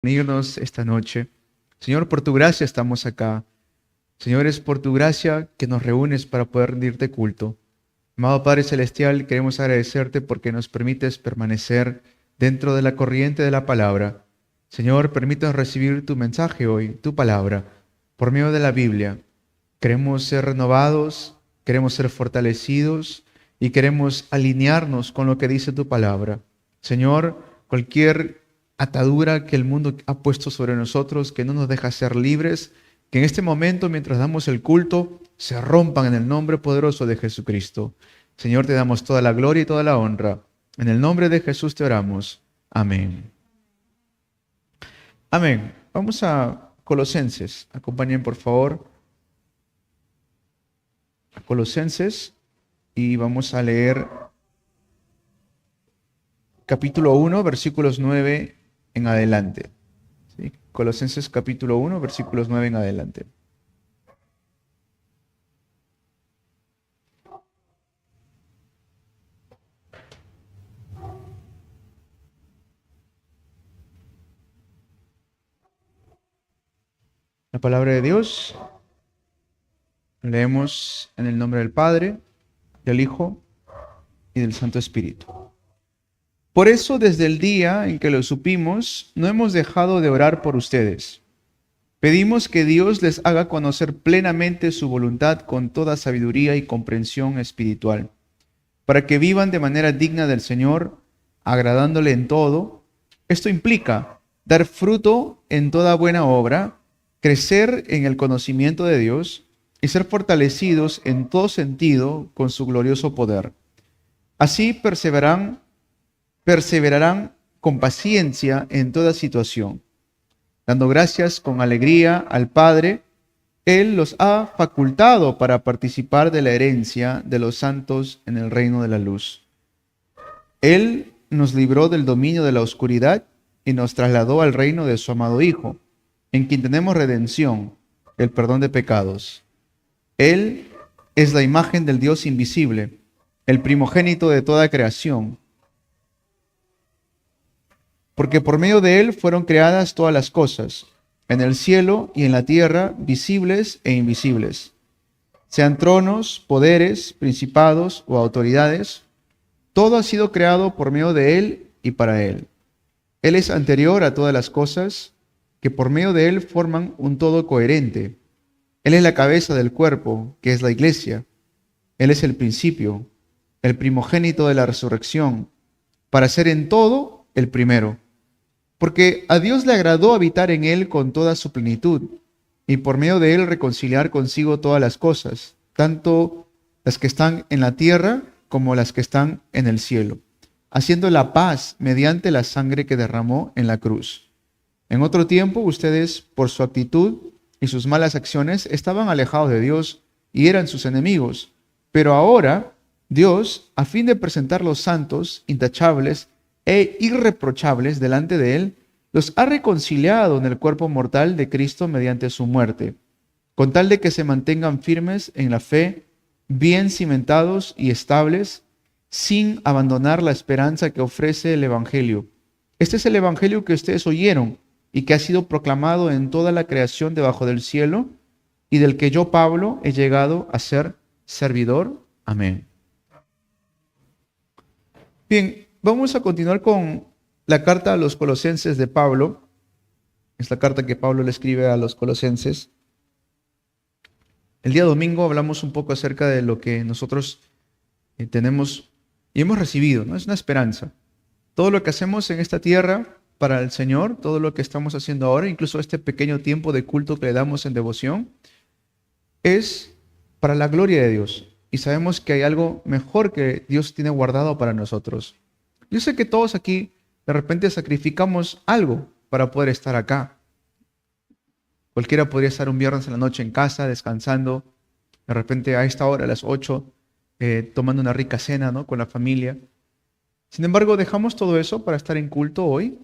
Unirnos esta noche. Señor, por tu gracia estamos acá. Señor, es por tu gracia que nos reúnes para poder rendirte culto. Amado Padre Celestial, queremos agradecerte porque nos permites permanecer dentro de la corriente de la palabra. Señor, permítanos recibir tu mensaje hoy, tu palabra, por medio de la Biblia. Queremos ser renovados, queremos ser fortalecidos y queremos alinearnos con lo que dice tu palabra. Señor, cualquier atadura que el mundo ha puesto sobre nosotros, que no nos deja ser libres, que en este momento, mientras damos el culto, se rompan en el nombre poderoso de Jesucristo. Señor, te damos toda la gloria y toda la honra. En el nombre de Jesús te oramos. Amén. Amén. Vamos a Colosenses. Acompañen, por favor, a Colosenses y vamos a leer capítulo 1, versículos 9 en adelante. ¿Sí? Colosenses capítulo 1, versículos 9 en adelante. La palabra de Dios leemos en el nombre del Padre, del Hijo y del Santo Espíritu. Por eso, desde el día en que lo supimos, no hemos dejado de orar por ustedes. Pedimos que Dios les haga conocer plenamente su voluntad con toda sabiduría y comprensión espiritual, para que vivan de manera digna del Señor, agradándole en todo. Esto implica dar fruto en toda buena obra, crecer en el conocimiento de Dios y ser fortalecidos en todo sentido con su glorioso poder. Así perseverarán con paciencia en toda situación, dando gracias con alegría al Padre. Él los ha facultado para participar de la herencia de los santos en el reino de la luz. Él nos libró del dominio de la oscuridad y nos trasladó al reino de su amado Hijo, en quien tenemos redención, el perdón de pecados. Él es la imagen del Dios invisible, el primogénito de toda creación, porque por medio de Él fueron creadas todas las cosas, en el cielo y en la tierra, visibles e invisibles, sean tronos, poderes, principados o autoridades. Todo ha sido creado por medio de Él y para Él. Él es anterior a todas las cosas, que por medio de Él forman un todo coherente. Él es la cabeza del cuerpo, que es la iglesia. Él es el principio, el primogénito de la resurrección, para ser en todo el primero. Porque a Dios le agradó habitar en Él con toda su plenitud, y por medio de Él reconciliar consigo todas las cosas, tanto las que están en la tierra como las que están en el cielo, haciendo la paz mediante la sangre que derramó en la cruz. En otro tiempo, ustedes, por su actitud y sus malas acciones, estaban alejados de Dios y eran sus enemigos. Pero ahora, Dios, a fin de presentarlos santos, intachables e irreprochables delante de Él, los ha reconciliado en el cuerpo mortal de Cristo mediante su muerte, con tal de que se mantengan firmes en la fe, bien cimentados y estables, sin abandonar la esperanza que ofrece el Evangelio. Este es el Evangelio que ustedes oyeron y que ha sido proclamado en toda la creación debajo del cielo, y del que yo, Pablo, he llegado a ser servidor. Amén. Bien, vamos a continuar con la carta a los Colosenses de Pablo. Es la carta que Pablo le escribe a los Colosenses. El día domingo hablamos un poco acerca de lo que nosotros tenemos y hemos recibido, ¿no? Es una esperanza. Todo lo que hacemos en esta tierra para el Señor, todo lo que estamos haciendo ahora, incluso este pequeño tiempo de culto que le damos en devoción, es para la gloria de Dios. Y sabemos que hay algo mejor que Dios tiene guardado para nosotros. Yo sé que todos aquí de repente sacrificamos algo para poder estar acá. Cualquiera podría estar un viernes en la noche en casa, descansando, de repente a esta hora, a las 8, tomando una rica cena, ¿no?, con la familia. Sin embargo, dejamos todo eso para estar en culto hoy,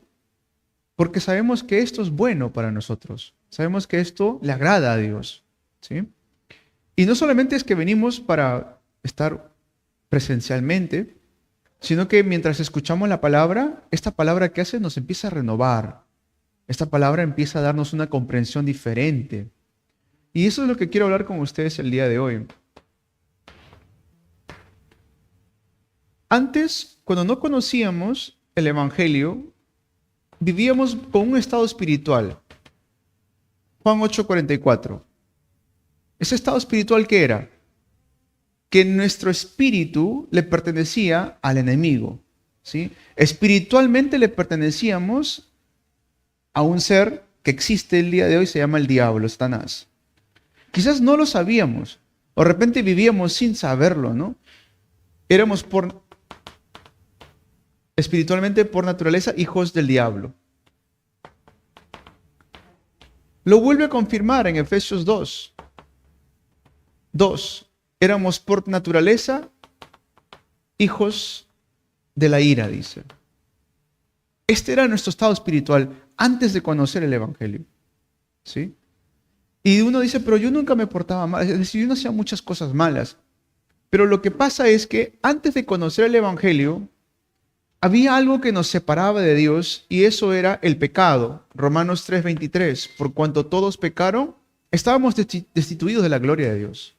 porque sabemos que esto es bueno para nosotros. Sabemos que esto le agrada a Dios, ¿sí? Y no solamente es que venimos para estar presencialmente, sino que mientras escuchamos la palabra, esta palabra que hace nos empieza a renovar, esta palabra empieza a darnos una comprensión diferente. Y eso es lo que quiero hablar con ustedes el día de hoy. Antes, cuando no conocíamos el Evangelio, vivíamos con un estado espiritual. Juan 8:44. ¿Ese estado espiritual qué era? Que nuestro espíritu le pertenecía al enemigo, ¿sí? Espiritualmente le pertenecíamos a un ser que existe el día de hoy, se llama el diablo, Satanás. Quizás no lo sabíamos, o de repente vivíamos sin saberlo, ¿no? Éramos espiritualmente, por naturaleza, hijos del diablo. Lo vuelve a confirmar en Efesios 2. Éramos por naturaleza hijos de la ira, dice. Este era nuestro estado espiritual antes de conocer el Evangelio, ¿sí? Y uno dice, pero yo nunca me portaba mal, es decir, yo no hacía muchas cosas malas. Pero lo que pasa es que antes de conocer el Evangelio, había algo que nos separaba de Dios y eso era el pecado. Romanos 3:23, por cuanto todos pecaron, estábamos destituidos de la gloria de Dios.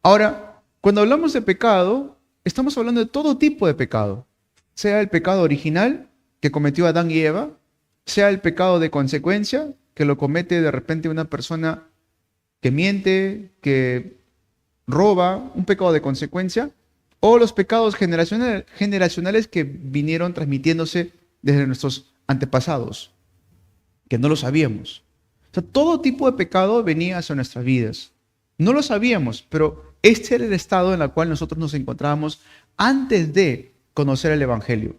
Ahora, cuando hablamos de pecado, estamos hablando de todo tipo de pecado. Sea el pecado original que cometió Adán y Eva, sea el pecado de consecuencia que lo comete de repente una persona que miente, que roba, un pecado de consecuencia, o los pecados generacionales que vinieron transmitiéndose desde nuestros antepasados, que no lo sabíamos. O sea, todo tipo de pecado venía hacia nuestras vidas. No lo sabíamos, pero este era el estado en el cual nosotros nos encontrábamos antes de conocer el Evangelio.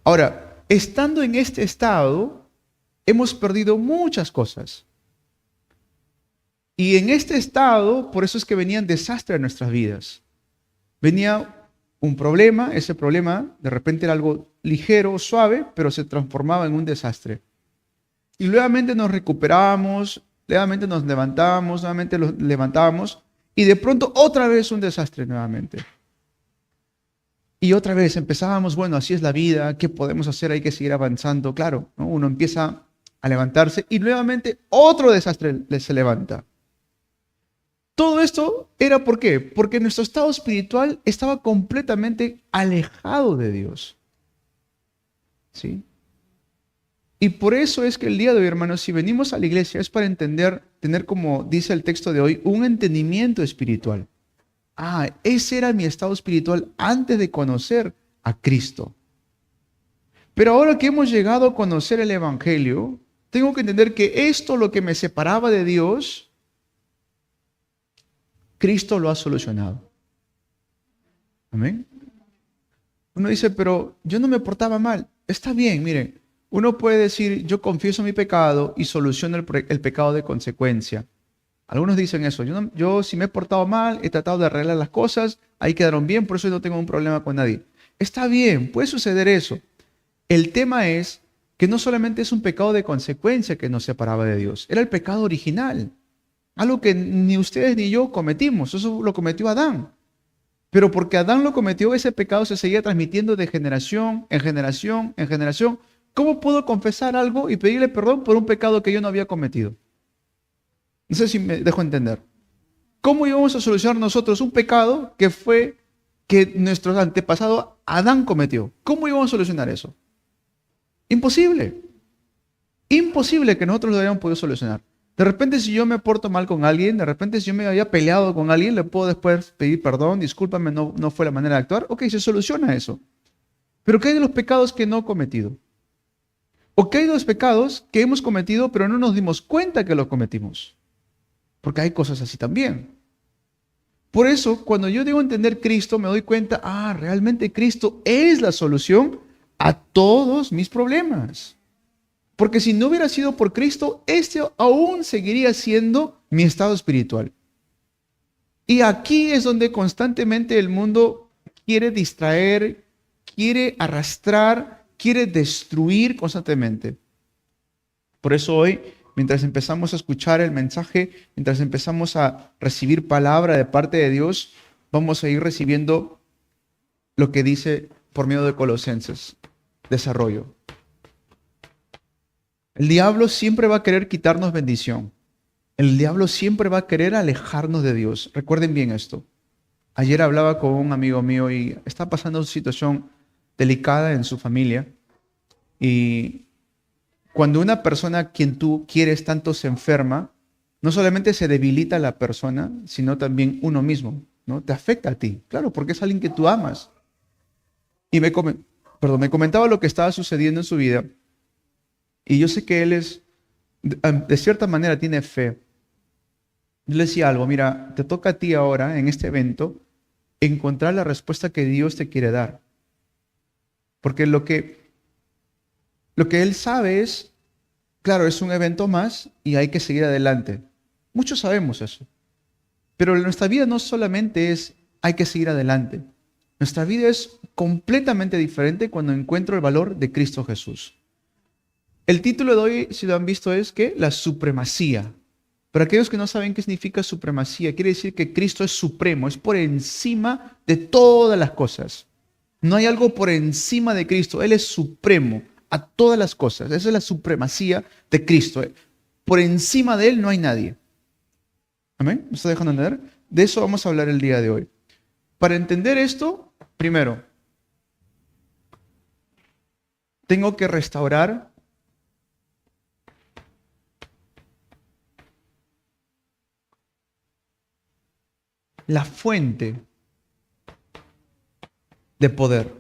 Ahora, estando en este estado, hemos perdido muchas cosas. Y en este estado, por eso es que venían desastres a nuestras vidas. Venía un problema, ese problema de repente era algo ligero, suave, pero se transformaba en un desastre. Y nuevamente nos recuperábamos, nuevamente nos levantábamos, nuevamente los levantábamos, y de pronto otra vez un desastre nuevamente. Y otra vez empezábamos, bueno, así es la vida, ¿qué podemos hacer? Hay que seguir avanzando. Claro, ¿no? Uno empieza a levantarse y nuevamente otro desastre se levanta. Todo esto era ¿por qué? Porque nuestro estado espiritual estaba completamente alejado de Dios. ¿Sí? Y por eso es que el día de hoy, hermanos, si venimos a la iglesia es para entender, tener como dice el texto de hoy, un entendimiento espiritual. Ah, ese era mi estado espiritual antes de conocer a Cristo. Pero ahora que hemos llegado a conocer el Evangelio, tengo que entender que esto, lo que me separaba de Dios, Cristo lo ha solucionado. Amén. Uno dice, pero yo no me portaba mal. Está bien, miren. Uno puede decir, yo confieso mi pecado y soluciono el pecado de consecuencia. Algunos dicen eso. Yo si me he portado mal, he tratado de arreglar las cosas, ahí quedaron bien, por eso no tengo un problema con nadie. Está bien, puede suceder eso. El tema es que no solamente es un pecado de consecuencia que nos separaba de Dios, era el pecado original. Algo que ni ustedes ni yo cometimos, eso lo cometió Adán. Pero porque Adán lo cometió, ese pecado se seguía transmitiendo de generación en generación en generación. ¿Cómo puedo confesar algo y pedirle perdón por un pecado que yo no había cometido? No sé si me dejo entender. ¿Cómo íbamos a solucionar nosotros un pecado que nuestro antepasado Adán cometió? ¿Cómo íbamos a solucionar eso? Imposible. Imposible que nosotros lo hayamos podido solucionar. De repente, si yo me porto mal con alguien, de repente, si yo me había peleado con alguien, le puedo después pedir perdón, discúlpame, no fue la manera de actuar. Ok, se soluciona eso. Pero ¿qué hay de los pecados que no he cometido? ¿O qué hay de los pecados que hemos cometido, pero no nos dimos cuenta que los cometimos? Porque hay cosas así también. Por eso, cuando yo digo entender Cristo, me doy cuenta, realmente Cristo es la solución a todos mis problemas. Porque si no hubiera sido por Cristo, este aún seguiría siendo mi estado espiritual. Y aquí es donde constantemente el mundo quiere distraer, quiere arrastrar, quiere destruir constantemente. Por eso hoy, mientras empezamos a escuchar el mensaje, mientras empezamos a recibir palabra de parte de Dios, vamos a ir recibiendo lo que dice por medio de Colosenses, desarrollo. El diablo siempre va a querer quitarnos bendición. El diablo siempre va a querer alejarnos de Dios. Recuerden bien esto. Ayer hablaba con un amigo mío y está pasando una situación delicada en su familia. Y cuando una persona a quien tú quieres tanto se enferma, no solamente se debilita la persona, sino también uno mismo, ¿no? Te afecta a ti, claro, porque es alguien que tú amas. Y me comentaba lo que estaba sucediendo en su vida. Y yo sé que él de cierta manera tiene fe. Yo le decía algo, mira, te toca a ti ahora, en este evento, encontrar la respuesta que Dios te quiere dar. Porque lo que él sabe es, claro, es un evento más y hay que seguir adelante. Muchos sabemos eso. Pero nuestra vida no solamente es hay que seguir adelante. Nuestra vida es completamente diferente cuando encuentro el valor de Cristo Jesús. El título de hoy, si lo han visto, es ¿qué? La supremacía. Para aquellos que no saben qué significa supremacía, quiere decir que Cristo es supremo, es por encima de todas las cosas. No hay algo por encima de Cristo. Él es supremo a todas las cosas. Esa es la supremacía de Cristo. Por encima de Él no hay nadie. ¿Amén? ¿Me está dejando entender? De eso vamos a hablar el día de hoy. Para entender esto, primero, tengo que restaurar la fuente de poder.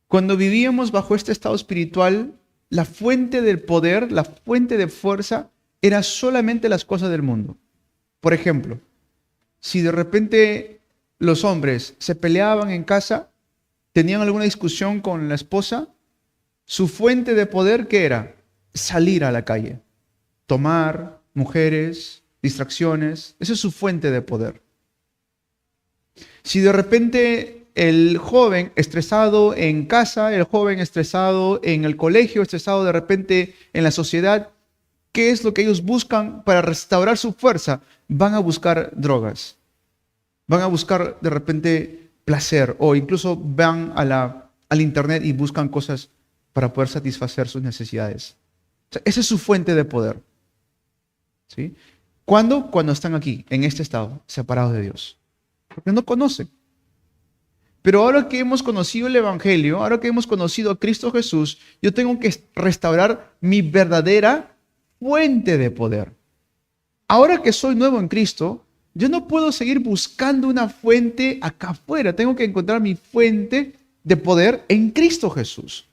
Cuando vivíamos bajo este estado espiritual, la fuente del poder, la fuente de fuerza, era solamente las cosas del mundo. Por ejemplo, si de repente los hombres se peleaban en casa, tenían alguna discusión con la esposa, su fuente de poder, ¿qué era? Salir a la calle, tomar mujeres, distracciones, esa es su fuente de poder. Si de repente el joven estresado en casa, el joven estresado en el colegio, estresado de repente en la sociedad, ¿qué es lo que ellos buscan para restaurar su fuerza? Van a buscar drogas, van a buscar de repente placer o incluso van al internet y buscan cosas para poder satisfacer sus necesidades. O sea, esa es su fuente de poder. ¿Sí? ¿Cuándo? Cuando están aquí, en este estado, separados de Dios. Porque no conocen. Pero ahora que hemos conocido el Evangelio, ahora que hemos conocido a Cristo Jesús, yo tengo que restaurar mi verdadera fuente de poder. Ahora que soy nuevo en Cristo, yo no puedo seguir buscando una fuente acá afuera. Tengo que encontrar mi fuente de poder en Cristo Jesús.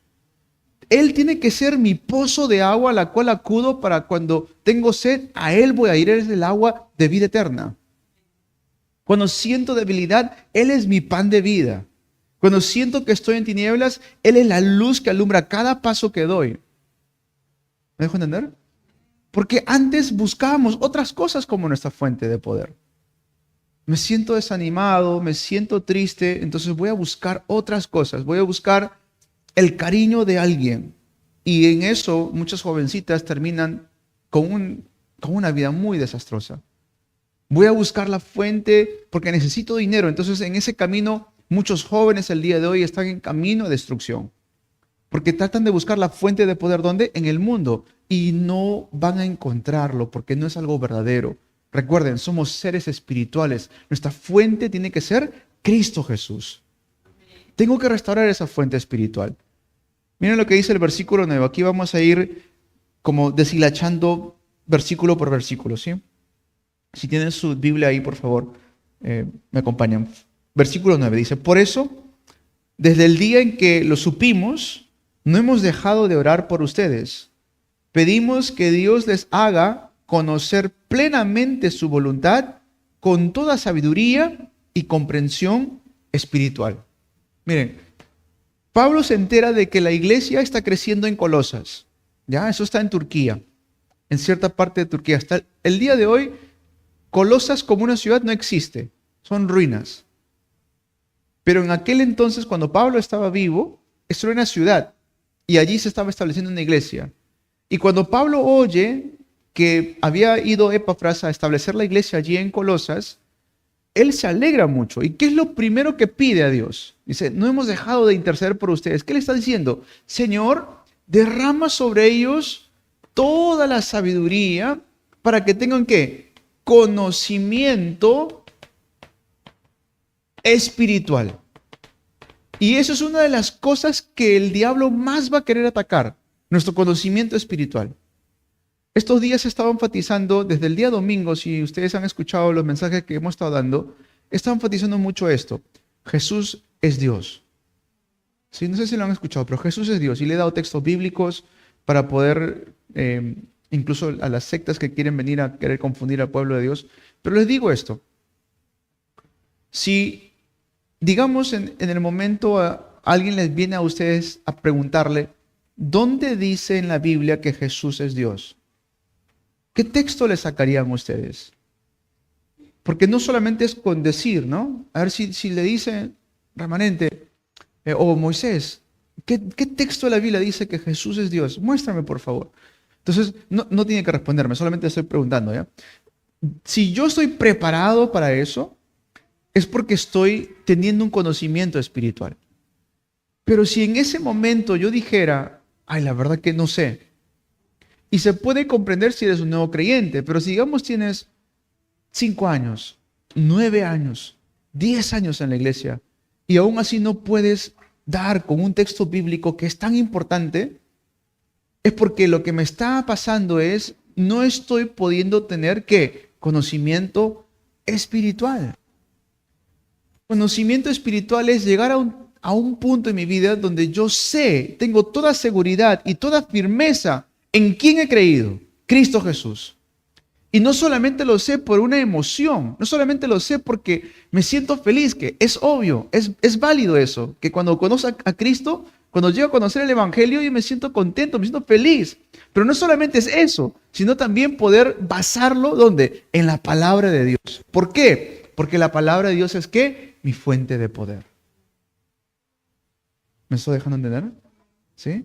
Él tiene que ser mi pozo de agua a la cual acudo para cuando tengo sed, a Él voy a ir, Él es el agua de vida eterna. Cuando siento debilidad, Él es mi pan de vida. Cuando siento que estoy en tinieblas, Él es la luz que alumbra cada paso que doy. ¿Me dejo entender? Porque antes buscábamos otras cosas como nuestra fuente de poder. Me siento desanimado, me siento triste, entonces voy a buscar otras cosas. Voy a buscar el cariño de alguien. Y en eso muchas jovencitas terminan con una vida muy desastrosa. Voy a buscar la fuente porque necesito dinero. Entonces en ese camino muchos jóvenes el día de hoy están en camino de destrucción. Porque tratan de buscar la fuente de poder, ¿dónde? En el mundo. Y no van a encontrarlo porque no es algo verdadero. Recuerden, somos seres espirituales. Nuestra fuente tiene que ser Cristo Jesús. Tengo que restaurar esa fuente espiritual. Miren lo que dice el versículo 9. Aquí vamos a ir como deshilachando versículo por versículo, ¿sí? Si tienen su Biblia ahí, por favor, me acompañan. Versículo 9 dice, por eso, desde el día en que lo supimos, no hemos dejado de orar por ustedes. Pedimos que Dios les haga conocer plenamente su voluntad con toda sabiduría y comprensión espiritual. Miren, Pablo se entera de que la iglesia está creciendo en Colosas. Ya, eso está en Turquía, en cierta parte de Turquía. Hasta el día de hoy, Colosas como una ciudad no existe, son ruinas. Pero en aquel entonces, cuando Pablo estaba vivo, esto era una ciudad y allí se estaba estableciendo una iglesia. Y cuando Pablo oye que había ido Epafras a establecer la iglesia allí en Colosas, él se alegra mucho. ¿Y qué es lo primero que pide a Dios? Dice, no hemos dejado de interceder por ustedes. ¿Qué le está diciendo? Señor, derrama sobre ellos toda la sabiduría para que tengan ¿qué? Conocimiento espiritual. Y eso es una de las cosas que el diablo más va a querer atacar, nuestro conocimiento espiritual. Estos días he estado enfatizando, desde el día domingo, si ustedes han escuchado los mensajes que hemos estado dando, he estado enfatizando mucho esto. Jesús es Dios. Sí, no sé si lo han escuchado, pero Jesús es Dios. Y le he dado textos bíblicos para poder, incluso a las sectas que quieren venir a querer confundir al pueblo de Dios. Pero les digo esto. Si, digamos, en el momento alguien les viene a ustedes a preguntarle, ¿dónde dice en la Biblia que Jesús es Dios? ¿Qué texto le sacarían ustedes? Porque no solamente es con decir, ¿no? A ver si le dice remanente o Moisés, ¿qué texto de la Biblia dice que Jesús es Dios? Muéstrame, por favor. Entonces, no tiene que responderme, solamente estoy preguntando, ¿ya? Si yo estoy preparado para eso, es porque estoy teniendo un conocimiento espiritual. Pero si en ese momento yo dijera, ay, la verdad que no sé, y se puede comprender si eres un nuevo creyente, pero si digamos tienes 5 años, 9 años, 10 años en la iglesia, y aún así no puedes dar con un texto bíblico que es tan importante, es porque lo que me está pasando es, no estoy pudiendo tener, ¿qué? Conocimiento espiritual. Conocimiento espiritual es llegar a un punto en mi vida donde yo sé, tengo toda seguridad y toda firmeza en quién he creído, Cristo Jesús. Y no solamente lo sé por una emoción, no solamente lo sé porque me siento feliz, que es obvio, es válido eso, que cuando conozco a Cristo, cuando llego a conocer el Evangelio, yo me siento contento, me siento feliz. Pero no solamente es eso, sino también poder basarlo, ¿dónde? En la palabra de Dios. ¿Por qué? Porque la palabra de Dios es ¿qué? Mi fuente de poder. ¿Me estoy dejando entender? ¿Sí?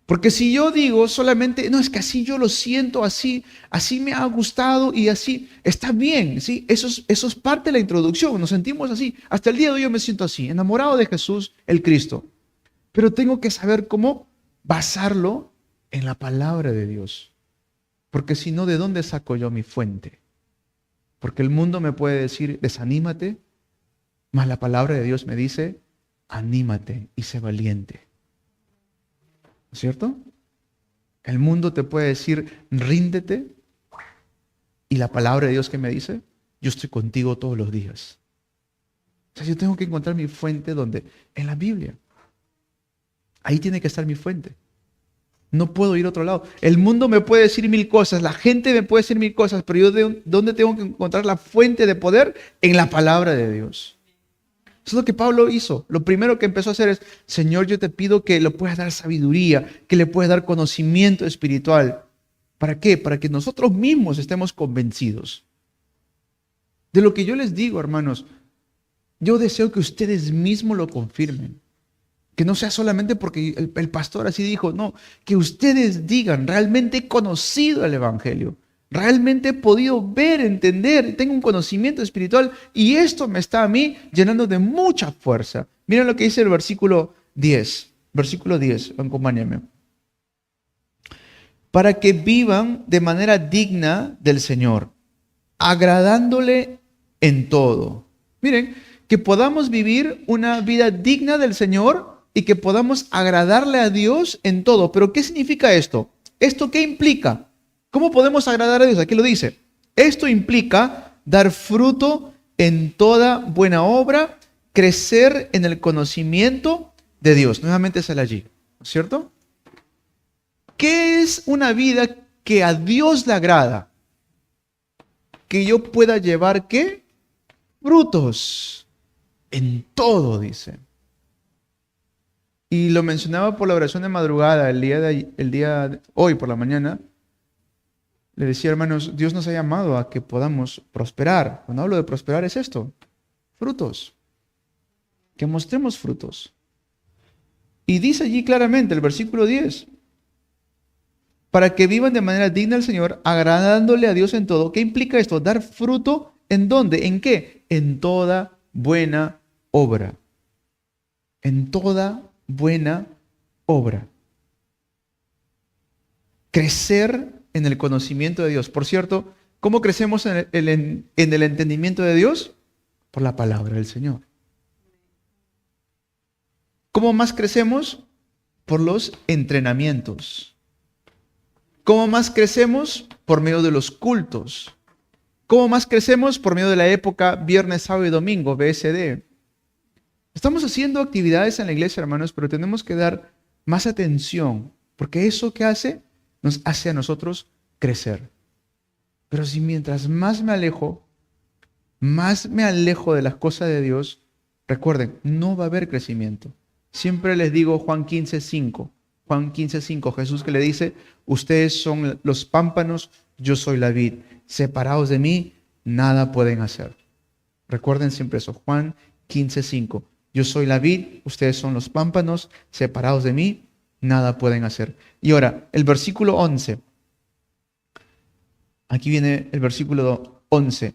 Porque si yo digo solamente, no, es que así yo lo siento, así me ha gustado y así, está bien, ¿sí? Eso es parte de la introducción, nos sentimos así. Hasta el día de hoy yo me siento así, enamorado de Jesús, el Cristo. Pero tengo que saber cómo basarlo en la palabra de Dios. Porque si no, ¿de dónde saco yo mi fuente? Porque el mundo me puede decir, desanímate, mas la palabra de Dios me dice, anímate y sé valiente. ¿Cierto? El mundo te puede decir, ríndete, y la palabra de Dios que me dice, yo estoy contigo todos los días. O sea, yo tengo que encontrar mi fuente ¿dónde? En la Biblia. Ahí tiene que estar mi fuente. No puedo ir a otro lado. El mundo me puede decir mil cosas, la gente me puede decir mil cosas, pero yo ¿dónde tengo que encontrar la fuente de poder? En la palabra de Dios. Eso es lo que Pablo hizo. Lo primero que empezó a hacer es, Señor, yo te pido que le puedas dar sabiduría, que le puedas dar conocimiento espiritual. ¿Para qué? Para que nosotros mismos estemos convencidos. De lo que yo les digo, hermanos, yo deseo que ustedes mismos lo confirmen. Que no sea solamente porque el pastor así dijo, no, que ustedes digan, realmente he conocido el Evangelio. Realmente he podido ver, entender, tengo un conocimiento espiritual y esto me está a mí llenando de mucha fuerza. Miren lo que dice el versículo 10. Versículo 10, acompáñame. Para que vivan de manera digna del Señor, agradándole en todo. Miren, que podamos vivir una vida digna del Señor y que podamos agradarle a Dios en todo. ¿Pero qué significa esto? ¿Esto qué implica? ¿Cómo podemos agradar a Dios? Aquí lo dice. Esto implica dar fruto en toda buena obra, crecer en el conocimiento de Dios. Nuevamente sale allí, ¿cierto? ¿Qué es una vida que a Dios le agrada? Que yo pueda llevar, ¿qué? Frutos en todo, dice. Y lo mencionaba por la oración de madrugada, el día de hoy por la mañana. Le decía, hermanos, Dios nos ha llamado a que podamos prosperar. Cuando hablo de prosperar es esto, frutos. Que mostremos frutos. Y dice allí claramente el versículo 10, para que vivan de manera digna al Señor, agradándole a Dios en todo. ¿Qué implica esto? Dar fruto ¿en dónde? ¿En qué? En toda buena obra. En toda buena obra. crecer en el conocimiento de Dios. Por cierto, ¿cómo crecemos en el entendimiento de Dios? Por la palabra del Señor. ¿Cómo más crecemos? Por los entrenamientos. ¿Cómo más crecemos? Por medio de los cultos. ¿Cómo más crecemos? Por medio de la época viernes, sábado y domingo, BSD. Estamos haciendo actividades en la iglesia, hermanos, pero tenemos que dar más atención, porque eso que hace, nos hace a nosotros crecer. Pero si mientras más me alejo de las cosas de Dios, recuerden, no va a haber crecimiento. Siempre les digo Juan 15:5. Juan 15:5, Jesús que le dice, ustedes son los pámpanos, yo soy la vid. Separados de mí, nada pueden hacer. Recuerden siempre eso, Juan 15:5. Yo soy la vid, ustedes son los pámpanos, separados de mí, nada pueden hacer. Y ahora, el versículo 11. Aquí viene el versículo 11.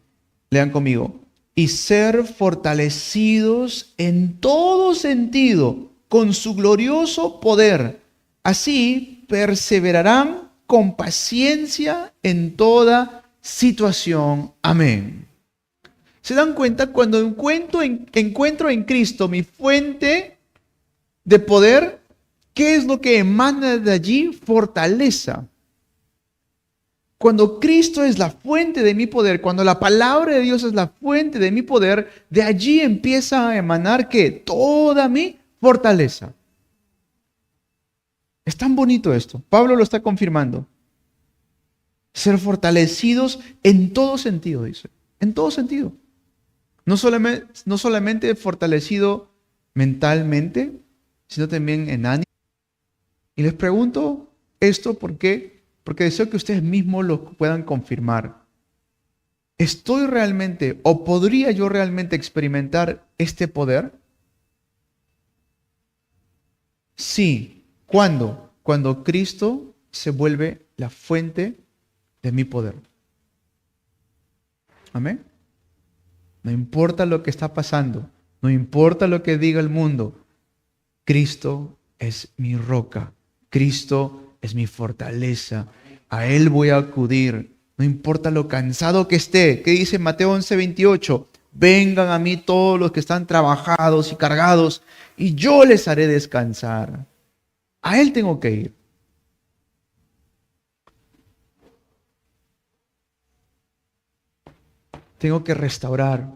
Lean conmigo. Y ser fortalecidos en todo sentido con su glorioso poder. Así perseverarán con paciencia en toda situación. Amén. ¿Se dan cuenta? Cuando encuentro en Cristo mi fuente de poder, ¿qué es lo que emana de allí? Fortaleza. Cuando Cristo es la fuente de mi poder, cuando la palabra de Dios es la fuente de mi poder, de allí empieza a emanar ¿qué? Toda mi fortaleza. Es tan bonito esto. Pablo lo está confirmando. Ser fortalecidos en todo sentido, dice. En todo sentido. No solamente fortalecido mentalmente, sino también en ánimo. Y les pregunto esto porque deseo que ustedes mismos lo puedan confirmar. ¿Estoy realmente o podría yo realmente experimentar este poder? Sí. ¿Cuándo? Cuando Cristo se vuelve la fuente de mi poder. Amén. No importa lo que está pasando, no importa lo que diga el mundo, Cristo es mi roca, Cristo es mi fortaleza, a Él voy a acudir, no importa lo cansado que esté. ¿Qué dice Mateo 11:28? Vengan a mí todos los que están trabajados y cargados, y yo les haré descansar. A Él tengo que ir. Tengo que restaurar.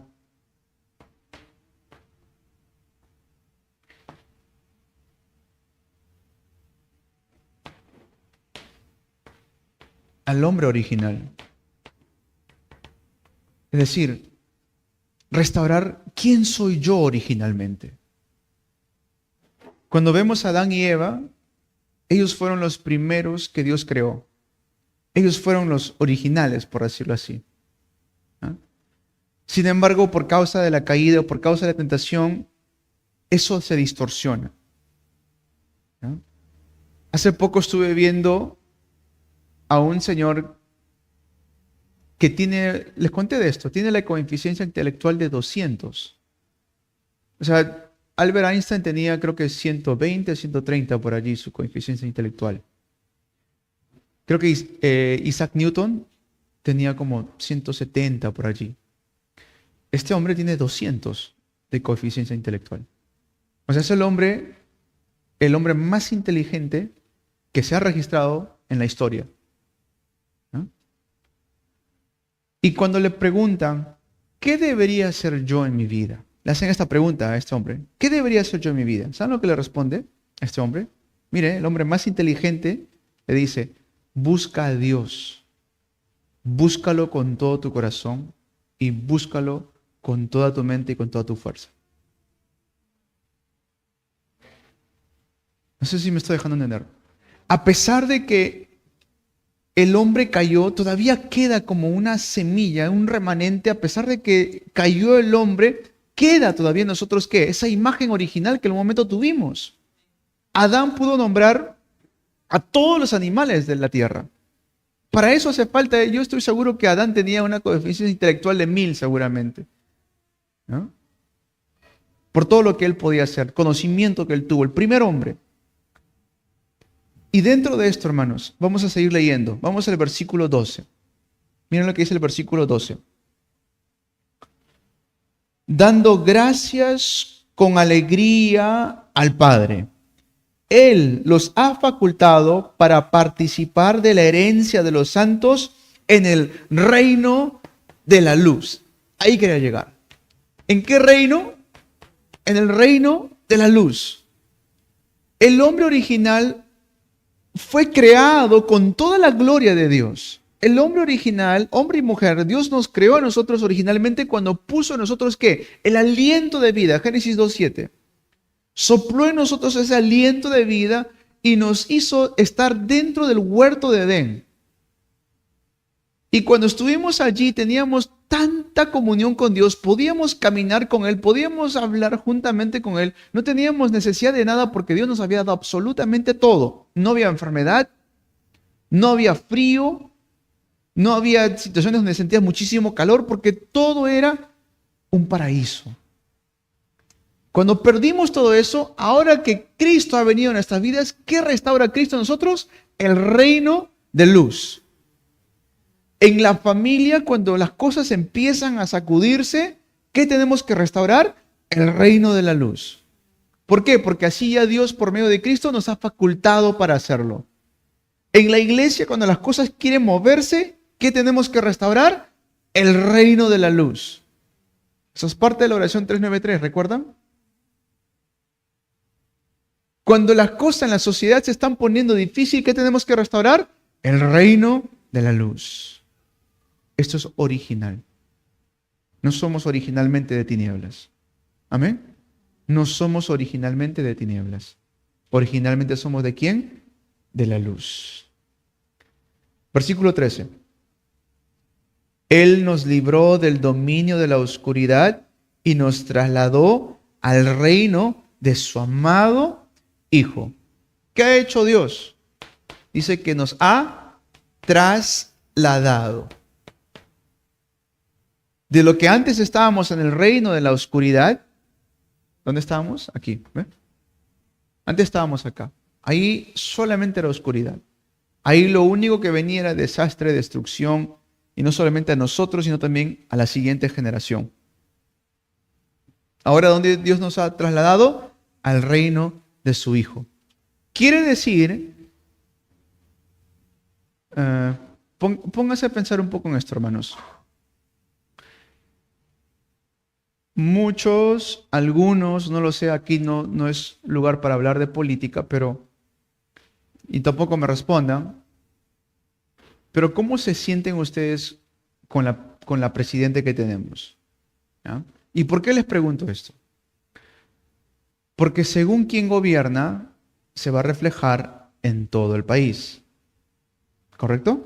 Al hombre original. Es decir, restaurar quién soy yo originalmente. Cuando vemos a Adán y Eva, ellos fueron los primeros que Dios creó. Ellos fueron los originales, por decirlo así. Sin embargo, por causa de la caída o por causa de la tentación, eso se distorsiona. ¿No? Hace poco estuve viendo a un señor que tiene, les conté de esto, tiene la coeficiencia intelectual de 200. O sea, Albert Einstein tenía creo que 120, 130 por allí su coeficiencia intelectual. Creo que Isaac Newton tenía como 170 por allí. Este hombre tiene 200 de coeficiencia intelectual. O sea, es el hombre más inteligente que se ha registrado en la historia. ¿No? Y cuando le preguntan, ¿qué debería hacer yo en mi vida? Le hacen esta pregunta a este hombre. ¿Qué debería hacer yo en mi vida? ¿Saben lo que le responde a este hombre? Mire, el hombre más inteligente le dice, busca a Dios. Búscalo con todo tu corazón y búscalo con toda tu mente y con toda tu fuerza. No sé si me estoy dejando entender. A pesar de que el hombre cayó, todavía queda como una semilla, un remanente. A pesar de que cayó el hombre, queda todavía en nosotros, ¿qué? Esa imagen original que en un momento tuvimos. Adán pudo nombrar a todos los animales de la tierra. Para eso hace falta, yo estoy seguro que Adán tenía una coeficiencia intelectual de 1000 seguramente. ¿No? Por todo lo que él podía hacer, conocimiento que él tuvo, el primer hombre. Y dentro de esto, hermanos, vamos a seguir leyendo. Vamos al versículo 12. Miren lo que dice el versículo 12. Dando gracias con alegría al Padre. Él los ha facultado para participar de la herencia de los santos en el reino de la luz. Ahí quería llegar. ¿En qué reino? En el reino de la luz. El hombre original fue creado con toda la gloria de Dios. El hombre original, hombre y mujer, Dios nos creó a nosotros originalmente cuando puso en nosotros, ¿qué? El aliento de vida. Génesis 2:7. Sopló en nosotros ese aliento de vida y nos hizo estar dentro del huerto de Edén. Y cuando estuvimos allí teníamos tanta comunión con Dios, podíamos caminar con Él, podíamos hablar juntamente con Él, no teníamos necesidad de nada porque Dios nos había dado absolutamente todo. No había enfermedad, no había frío, no había situaciones donde sentías muchísimo calor porque todo era un paraíso. Cuando perdimos todo eso, ahora que Cristo ha venido a nuestras vidas, ¿qué restaura Cristo en nosotros? El reino de luz. En la familia, cuando las cosas empiezan a sacudirse, ¿qué tenemos que restaurar? El reino de la luz. ¿Por qué? Porque así ya Dios, por medio de Cristo, nos ha facultado para hacerlo. En la iglesia, cuando las cosas quieren moverse, ¿qué tenemos que restaurar? El reino de la luz. Eso es parte de la oración 393, ¿recuerdan? Cuando las cosas en la sociedad se están poniendo difíciles, ¿qué tenemos que restaurar? El reino de la luz. Esto es original. No somos originalmente de tinieblas. ¿Amén? No somos originalmente de tinieblas. Originalmente somos ¿de quién? De la luz. Versículo 13. Él nos libró del dominio de la oscuridad y nos trasladó al reino de su amado Hijo. ¿Qué ha hecho Dios? Dice que nos ha trasladado. De lo que antes estábamos en el reino de la oscuridad, ¿dónde estábamos? Aquí. ¿Ve? Antes estábamos acá. Ahí solamente era oscuridad. Ahí lo único que venía era desastre, destrucción, y no solamente a nosotros, sino también a la siguiente generación. Ahora, ¿dónde Dios nos ha trasladado? Al reino de su Hijo. Quiere decir, póngase a pensar un poco en esto, hermanos. Muchos, algunos, no lo sé, aquí no es lugar para hablar de política, pero, y tampoco me respondan, pero ¿cómo se sienten ustedes con la presidenta que tenemos? ¿Ya? ¿Y por qué les pregunto esto? Porque según quien gobierna, se va a reflejar en todo el país. ¿Correcto?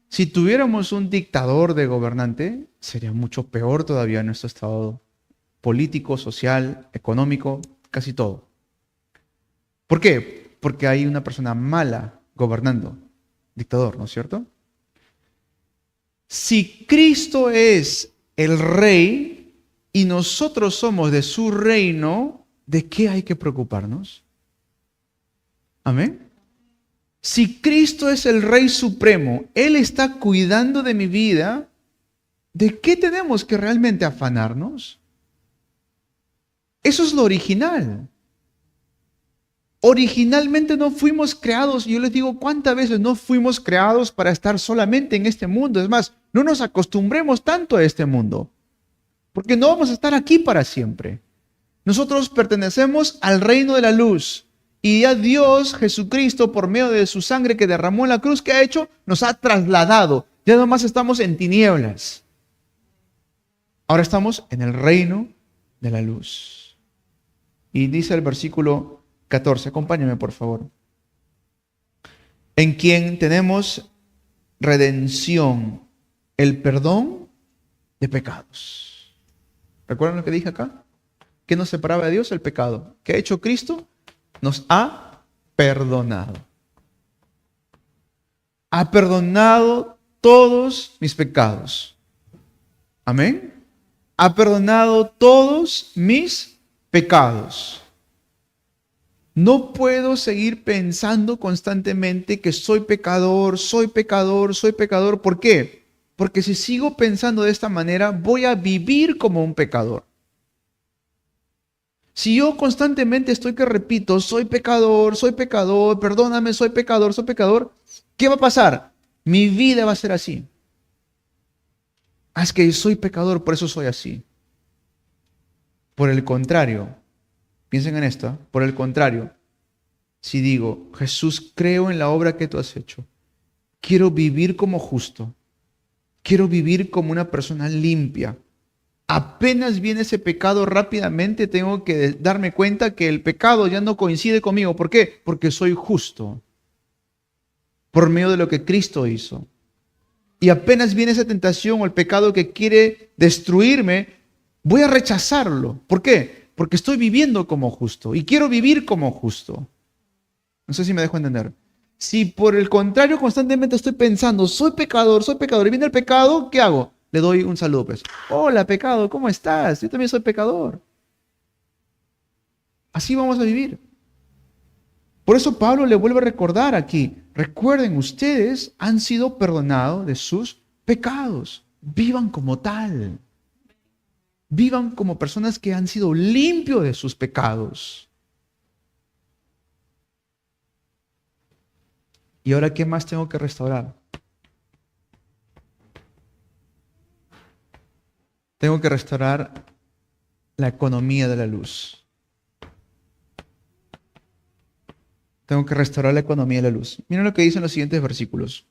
Si tuviéramos un dictador de gobernante, sería mucho peor todavía nuestro estado político, social, económico, casi todo. ¿Por qué? Porque hay una persona mala gobernando, dictador, ¿no es cierto? Si Cristo es el rey y nosotros somos de su reino, ¿de qué hay que preocuparnos? Amén. Si Cristo es el Rey Supremo, Él está cuidando de mi vida, ¿de qué tenemos que realmente afanarnos? Eso es lo original. Originalmente no fuimos creados, yo les digo cuántas veces no fuimos creados para estar solamente en este mundo. Es más, no nos acostumbremos tanto a este mundo, porque no vamos a estar aquí para siempre. Nosotros pertenecemos al reino de la luz. Y ya Dios, Jesucristo, por medio de su sangre que derramó en la cruz, ¿qué ha hecho? Nos ha trasladado. Ya no más estamos en tinieblas. Ahora estamos en el reino de la luz. Y dice el versículo 14, acompáñame por favor. En quien tenemos redención, el perdón de pecados. ¿Recuerdan lo que dije acá? ¿Qué nos separaba de Dios? El pecado. ¿Qué ha hecho Cristo? Nos ha perdonado. Ha perdonado todos mis pecados. Amén. Ha perdonado todos mis pecados. No puedo seguir pensando constantemente que soy pecador, soy pecador, soy pecador. ¿Por qué? Porque si sigo pensando de esta manera, voy a vivir como un pecador. Si yo constantemente estoy que repito, soy pecador, perdóname, soy pecador, ¿qué va a pasar? Mi vida va a ser así. Es que soy pecador, por eso soy así. Por el contrario, piensen en esto, por el contrario, si digo, Jesús, creo en la obra que tú has hecho, quiero vivir como justo, quiero vivir como una persona limpia. Apenas viene ese pecado rápidamente, tengo que darme cuenta que el pecado ya no coincide conmigo. ¿Por qué? Porque soy justo por medio de lo que Cristo hizo. Y apenas viene esa tentación o el pecado que quiere destruirme, voy a rechazarlo. ¿Por qué? Porque estoy viviendo como justo y quiero vivir como justo. No sé si me dejo entender. Si por el contrario constantemente estoy pensando, soy pecador, y viene el pecado, ¿qué hago? Le doy un saludo, pues. Hola, pecado, ¿cómo estás? Yo también soy pecador. Así vamos a vivir. Por eso Pablo le vuelve a recordar aquí. Recuerden, ustedes han sido perdonados de sus pecados. Vivan como tal. Vivan como personas que han sido limpios de sus pecados. ¿Y ahora qué más tengo que restaurar? Tengo que restaurar la economía de la luz. Tengo que restaurar la economía de la luz. Miren lo que dicen los siguientes versículos.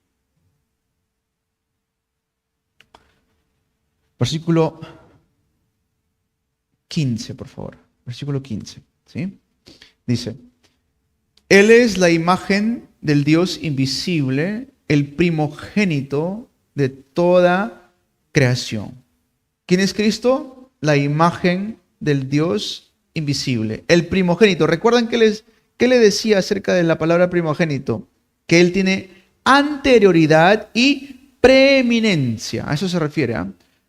Versículo 15, por favor. Versículo 15, ¿sí? Dice, Él es la imagen del Dios invisible, el primogénito de toda creación. ¿Quién es Cristo? La imagen del Dios invisible, el primogénito. ¿Recuerdan qué le decía acerca de la palabra primogénito? Que Él tiene anterioridad y preeminencia. A eso se refiere.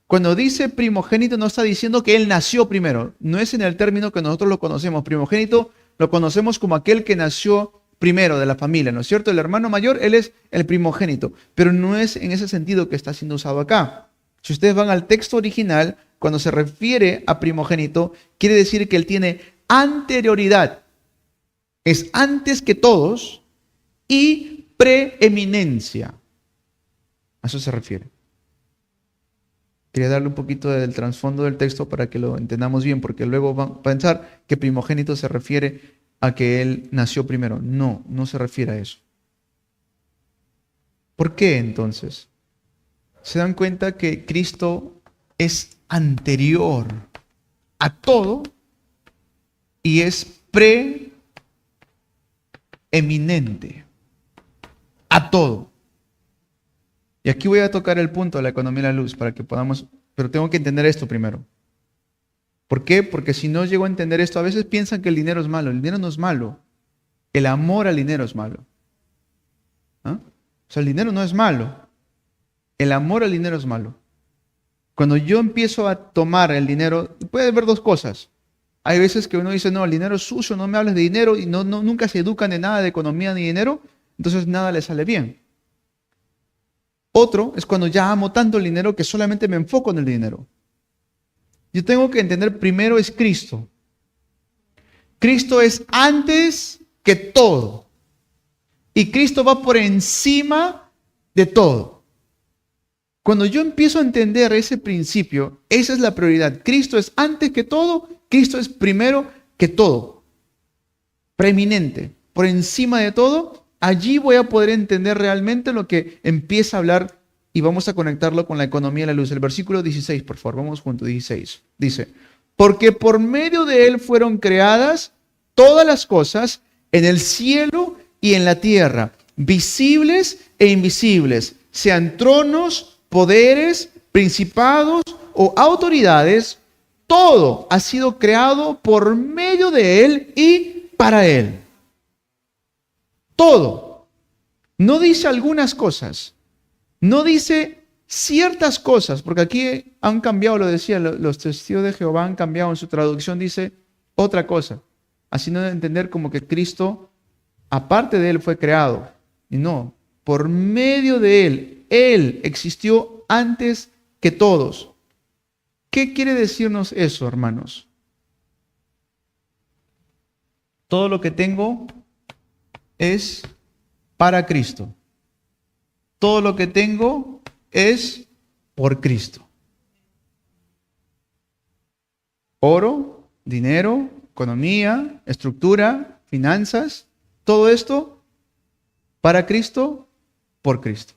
Cuando dice primogénito no está diciendo que Él nació primero. No es en el término que nosotros lo conocemos. Primogénito lo conocemos como aquel que nació primero de la familia, ¿no es cierto? El hermano mayor, él es el primogénito. Pero no es en ese sentido que está siendo usado acá. Si ustedes van al texto original, cuando se refiere a primogénito, quiere decir que Él tiene anterioridad. Es antes que todos y preeminencia. A eso se refiere. Quería darle un poquito del trasfondo del texto para que lo entendamos bien, porque luego van a pensar que primogénito se refiere a que Él nació primero. No, no se refiere a eso. ¿Por qué entonces? Se dan cuenta que Cristo es anterior a todo y es preeminente a todo. Y aquí voy a tocar el punto de la economía de la luz para que podamos, pero tengo que entender esto primero. ¿Por qué? Porque si no llego a entender esto, a veces piensan que el dinero es malo. El dinero no es malo. El amor al dinero es malo. O sea, el dinero no es malo. El amor al dinero es malo. Cuando yo empiezo a tomar el dinero, puede haber dos cosas. Hay veces que uno dice, no, el dinero es sucio, no me hables de dinero, y nunca se educan de nada de economía ni dinero, entonces nada le sale bien. Otro es cuando ya amo tanto el dinero que solamente me enfoco en el dinero. Yo tengo que entender primero es Cristo. Cristo es antes que todo. Y Cristo va por encima de todo. Cuando yo empiezo a entender ese principio, esa es la prioridad. Cristo es antes que todo, Cristo es primero que todo. Preeminente, por encima de todo. Allí voy a poder entender realmente lo que empieza a hablar y vamos a conectarlo con la economía de la luz. El versículo 16, por favor, vamos juntos, 16. Dice, porque por medio de Él fueron creadas todas las cosas en el cielo y en la tierra, visibles e invisibles, sean tronos, poderes, principados o autoridades, todo ha sido creado por medio de Él y para Él. Todo. No dice algunas cosas. No dice ciertas cosas, porque aquí han cambiado, lo decía, los testigos de Jehová han cambiado en su traducción, dice otra cosa. haciendo entender como que Cristo, aparte de Él, fue creado. Y no, por medio de Él existió antes que todos. ¿Qué quiere decirnos eso, hermanos? Todo lo que tengo es para Cristo. Todo lo que tengo es por Cristo. Oro, dinero, economía, estructura, finanzas, todo esto para Cristo, por Cristo.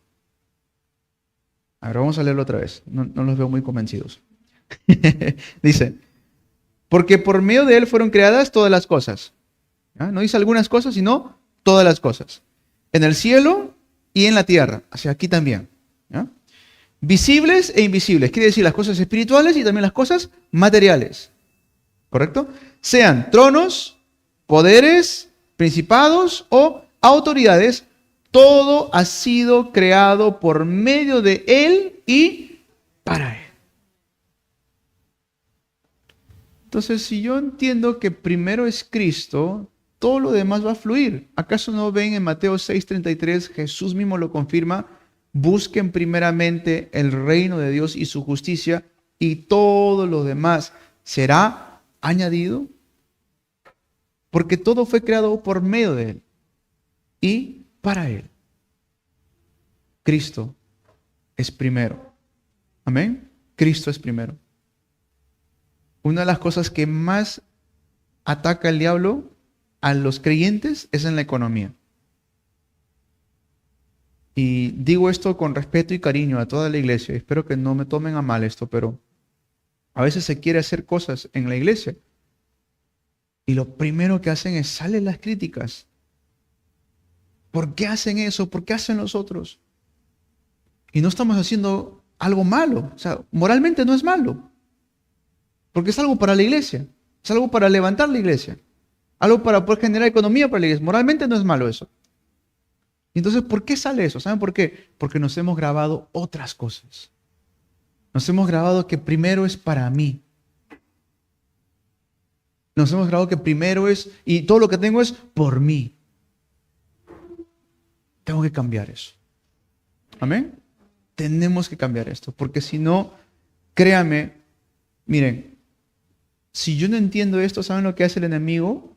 Ahora vamos a leerlo otra vez. No los veo muy convencidos. Dice, porque por medio de Él fueron creadas todas las cosas. ¿Ya? No dice algunas cosas, sino todas las cosas. En el cielo y en la tierra. Hacia aquí también. ¿Ya? Visibles e invisibles. Quiere decir las cosas espirituales y también las cosas materiales. ¿Correcto? Sean tronos, poderes, principados o autoridades. Todo ha sido creado por medio de Él y para Él. Entonces, si yo entiendo que primero es Cristo, todo lo demás va a fluir. ¿Acaso no ven en Mateo 6:33, Jesús mismo lo confirma? Busquen primeramente el reino de Dios y su justicia, y todo lo demás será añadido. Porque todo fue creado por medio de Él y para Él. Cristo es primero. Amén. Cristo es primero. Una de las cosas que más ataca el diablo a los creyentes es en la economía. Y digo esto con respeto y cariño a toda la iglesia. Espero que no me tomen a mal esto, pero a veces se quiere hacer cosas en la iglesia y lo primero que hacen es salen las críticas. ¿Por qué hacen eso? ¿Por qué hacen los otros? Y no estamos haciendo algo malo. O sea, moralmente no es malo. Porque es algo para la iglesia. Es algo para levantar la iglesia. Algo para poder generar economía para la iglesia. Moralmente no es malo eso. Entonces, ¿por qué sale eso? ¿Saben por qué? Porque nos hemos grabado otras cosas. Nos hemos grabado que primero es para mí. Nos hemos grabado que primero es, y todo lo que tengo es por mí. Tengo que cambiar eso. ¿Amén? Tenemos que cambiar esto. Porque si no, créame, miren, si yo no entiendo esto, ¿saben lo que hace el enemigo?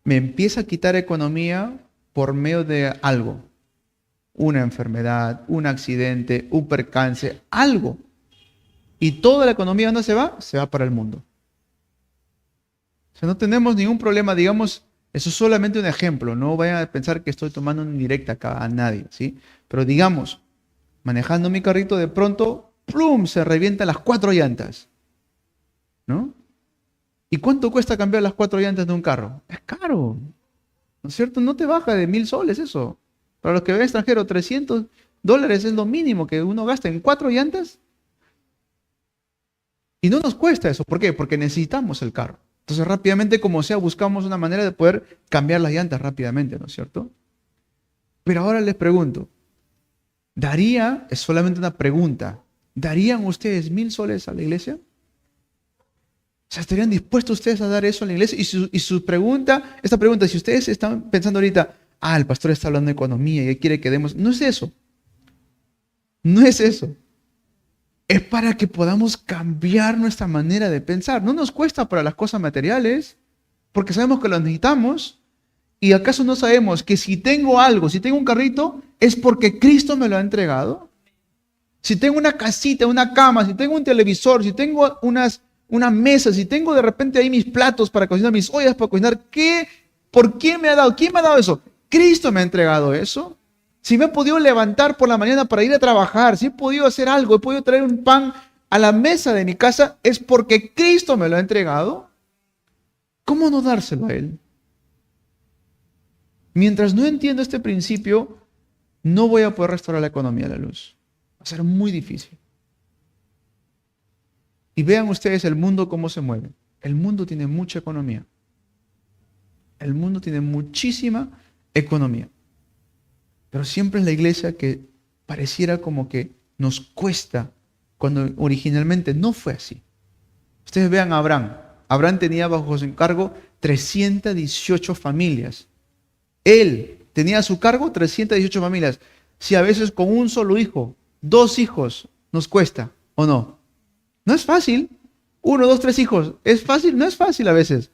Me empieza a quitar economía por medio de algo. Una enfermedad, un accidente, un percance, algo. Y toda la economía, ¿dónde se va? Se va para el mundo. O sea, no tenemos ningún problema, digamos, eso es solamente un ejemplo. No vayan a pensar que estoy tomando una indirecta acá a nadie, ¿sí? Pero digamos, manejando mi carrito, de pronto, ¡plum!, se revientan las 4 llantas. ¿No? ¿Y cuánto cuesta cambiar las 4 llantas de un carro? Es caro, ¿no es cierto? No te baja de 1,000 soles eso. Para los que ven extranjeros, $300 es lo mínimo que uno gasta en 4 llantas. Y no nos cuesta eso. ¿Por qué? Porque necesitamos el carro. Entonces rápidamente, como sea, buscamos una manera de poder cambiar las llantas rápidamente, ¿no es cierto? Pero ahora les pregunto, es solamente una pregunta, ¿darían ustedes 1,000 soles a la iglesia? O sea, ¿estarían dispuestos ustedes a dar eso a la iglesia? Y esta pregunta, si ustedes están pensando ahorita, el pastor está hablando de economía y él quiere que demos, no es eso. No es eso. Es para que podamos cambiar nuestra manera de pensar. No nos cuesta para las cosas materiales, porque sabemos que lo necesitamos. ¿Y acaso no sabemos que si tengo algo, si tengo un carrito, es porque Cristo me lo ha entregado? Si tengo una casita, una cama, si tengo un televisor, si tengo una mesa, si tengo de repente ahí mis platos para cocinar, mis ollas para cocinar, ¿por quién me ha dado? ¿Quién me ha dado eso? Cristo me ha entregado eso. Si me he podido levantar por la mañana para ir a trabajar, si he podido hacer algo, he podido traer un pan a la mesa de mi casa, es porque Cristo me lo ha entregado. ¿Cómo no dárselo a Él? Mientras no entiendo este principio, no voy a poder restaurar la economía de la luz. Va a ser muy difícil. Y vean ustedes el mundo cómo se mueve. El mundo tiene mucha economía. El mundo tiene muchísima economía. Pero siempre es la iglesia que pareciera como que nos cuesta, cuando originalmente no fue así. Ustedes vean a Abraham. Abraham tenía bajo su encargo 318 familias. Él tenía a su cargo 318 familias. Si a veces con un solo hijo, 2 hijos nos cuesta, ¿o no? No es fácil. 1, 2, 3 hijos. ¿Es fácil? No es fácil a veces.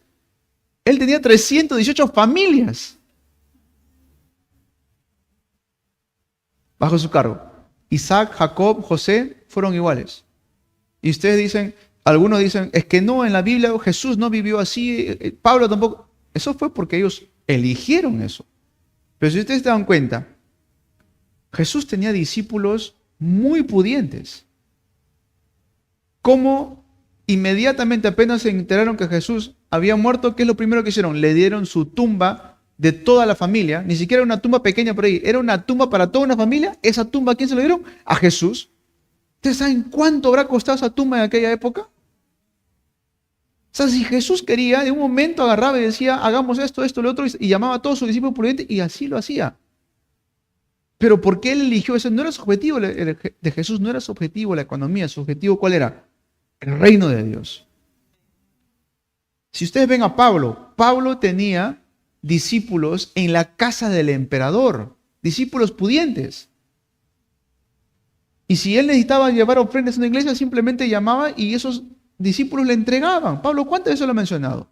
Él tenía 318 familias bajo su cargo. Isaac, Jacob, José fueron iguales. Y ustedes dicen, algunos dicen, es que no, en la Biblia Jesús no vivió así, Pablo tampoco. Eso fue porque ellos eligieron eso. Pero si ustedes se dan cuenta, Jesús tenía discípulos muy pudientes. ¿Cómo inmediatamente apenas se enteraron que Jesús había muerto? ¿Qué es lo primero que hicieron? Le dieron su tumba de toda la familia. Ni siquiera una tumba pequeña por ahí. Era una tumba para toda una familia. ¿Esa tumba a quién se la dieron? A Jesús. ¿Ustedes saben cuánto habrá costado esa tumba en aquella época? O sea, si Jesús quería, de un momento agarraba y decía, hagamos esto, esto, lo otro, y llamaba a todos sus discípulos prudentes, y así lo hacía. Pero ¿por qué él eligió eso? No era su objetivo de Jesús, no era su objetivo la economía. ¿Su objetivo cuál era? El reino de Dios. Si ustedes ven a Pablo, Pablo tenía discípulos en la casa del emperador, discípulos pudientes. Y si él necesitaba llevar ofrendas a una iglesia, simplemente llamaba y esos discípulos le entregaban. Pablo, ¿cuántas veces lo ha mencionado?